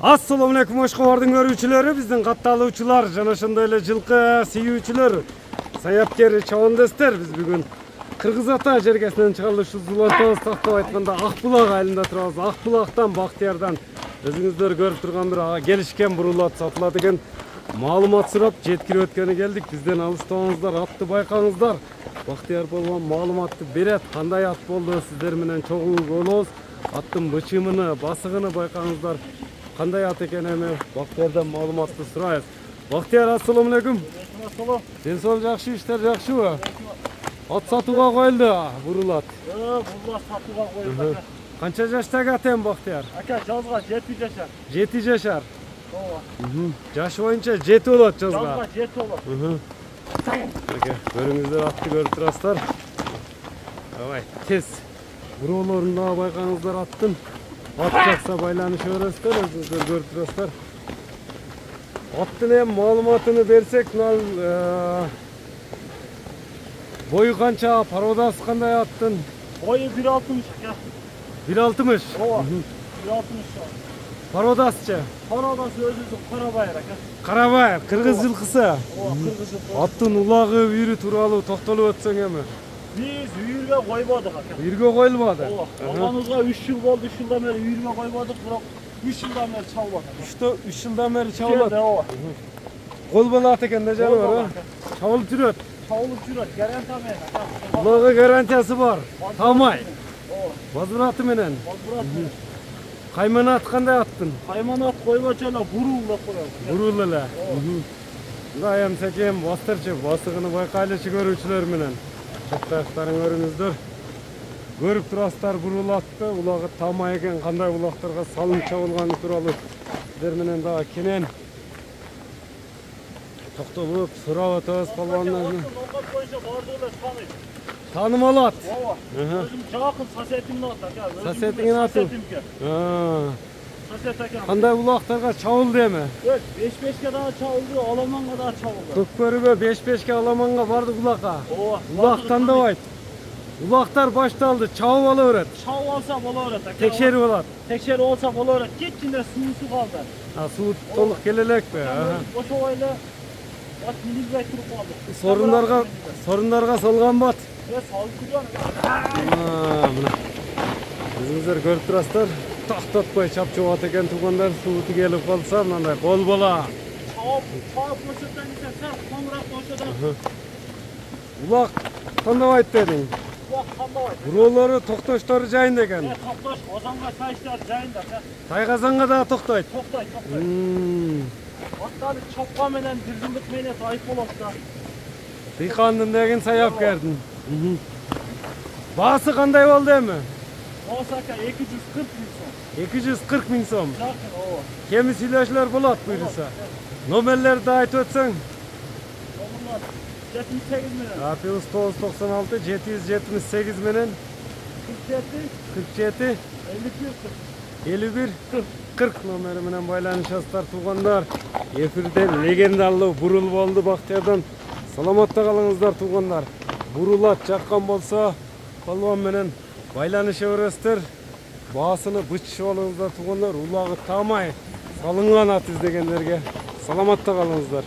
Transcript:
Assalamu alaikum Oshqobording көрүүчүлөрү, биздин катталуучулар жана ошондой эле жылкы сүйүүчүлөр, саяпкер чабандастар. Биз бүгүн Кыргыз Ата жергесинен чыгарылышы Зулантабыз тактап айтканда Акбулак айылында турабыз. Акбулактан Бактыярдан өзүңүздөр көрүп турган бир келишкен бурулат сатылат экен. Маалымат сурап жеткирип өткөнү келдик. Бизден алыстабаңыздар, атты байкаңыздар. Бактыяр болгон маалыматты берет. Кандай ат болду, сиздер менен чогуу болобуз. Аттын бычымыны, басыгыны байкаңыздар. Кандай ат экен эми Бактыярдан маалыматты сурайбыз. Бактыяр, ассаламу алейкум. Сен сол жакшы, иштер жакшыбы? Ат сатууга коюлду, бурулат. Бурулат сатууга коюлду. Канча жаштагы ат эми Бактыяр? Ака, жазга 7 жашар. 7 жашар. Ооба. Жашы боюнча 7 болот жазга. Жазга 7 болот. Ака, көрүңүздөр, атты көрүп турасыздар. Давай, тез. Буроолорун дагы байкаңыздар аттын. Ат жакса байланыша бересиздер, өзүңүздөр көрүп турасыздар. Аттын эми маалыматыны берсек, бою канча, пародасы кандай аттын? Бою 1.60 ака. 1.60. Ооба. 1.60. Пародасычы? Пародасы өзүнүн Карабайыр ака. Карабайыр, кыргыз жылкысы. Ооба, кыргыз жылкысы. Аттын улагы, үйрү тууралуу токтолуп өтсөң эми. Биз үйүргө койбодук ака. Үйргө коюлбады. Ооба. Алганыбызга 3 жыл болду, 3 жылдан бери үйүргө койбодук, бирок 3 жылдан бери чабылат. 3 жылдан бери чабылат. Ооба. Кол болот экен да жаныбар, чабылып жүрөт. Чабылып жүрөт, гарантия менен ака. Улагы гарантиясы бар. Талмай. Ооба. Базураты менен. Базурат. Кайманат кандай аттын? Кайманат койбочу эле бурул деп коебуз. Бурул эле. Мындай эми секем бастырчы, басыгыны байкайлычы көрүүчүлөр менен. Чатташтарын көрүңүздөр. Көрүп турасыздар бурул атты, улагы талмай экен, кандай улактарга салынып чабылганы тууралуу сиздер менен дагы кенен токтолуп сурап өтөбүз балбандан. Ноокат боюнча бардыгы эле тааныйт. Таанымал ат. Ооба. Өзүм жакын соседимдин аты ака. Соседиңин аты. Сосед ака. Кандай улактарга чабылды эми? 5-5ке дагы чабылды, аламанга дагы чабылды. Көкбөрүгө 5-5ке аламанга барды улакка. Ооба. Улак тандабайт. Улактар башталды, чабып ала берет. Чабып алса боло берет ака. Текшерип алат. Текшерип алса боло берет. Кетчинде суусу калды. Суу толук келе элекпи? Ошого эле ат минилбей туруп калды. Сорундарга салган бат. Салып күйгөн. Мына. Өзүңүздөр көрүп турасыздар. Токтотпой чапчып ат экен туугандар, суу келип калса мындай кол бола. Чабып көрсөтсөң сәл коңураак болсо да. Улак тандабайт дедиң. Улак тандабайт. Буроолору токтоштору жайында экен. Токтош, озонго чайчылар жайында. Тайгазанга да токтойт. Токтойт. Аттарды чапка менен бирдиндик менен айып болот да. Дыйкандын деген саяпкердин. Баасы кандай болду эми? Баасы ака 240 миң сом. 240 миң сом. Жакын, ооба. Кеми сүйлөшүлөр болот буйруса. Номерлерди айтып өтсөң. Номерлер 78 менен. Плюс 996 778 менен 47 51 40 номери менен байланышасыздар туугандар. Эфирде легендалуу бурул болду Бактыярдан. Саламатта калыңыздар туугандар. Бурулат жаккан болсо, балбан менен байланыша бересиздер. Баасыны бычышып алыңыздар туугандар. Улагы таамай салынган ат издегендерге саламатта калыңыздар.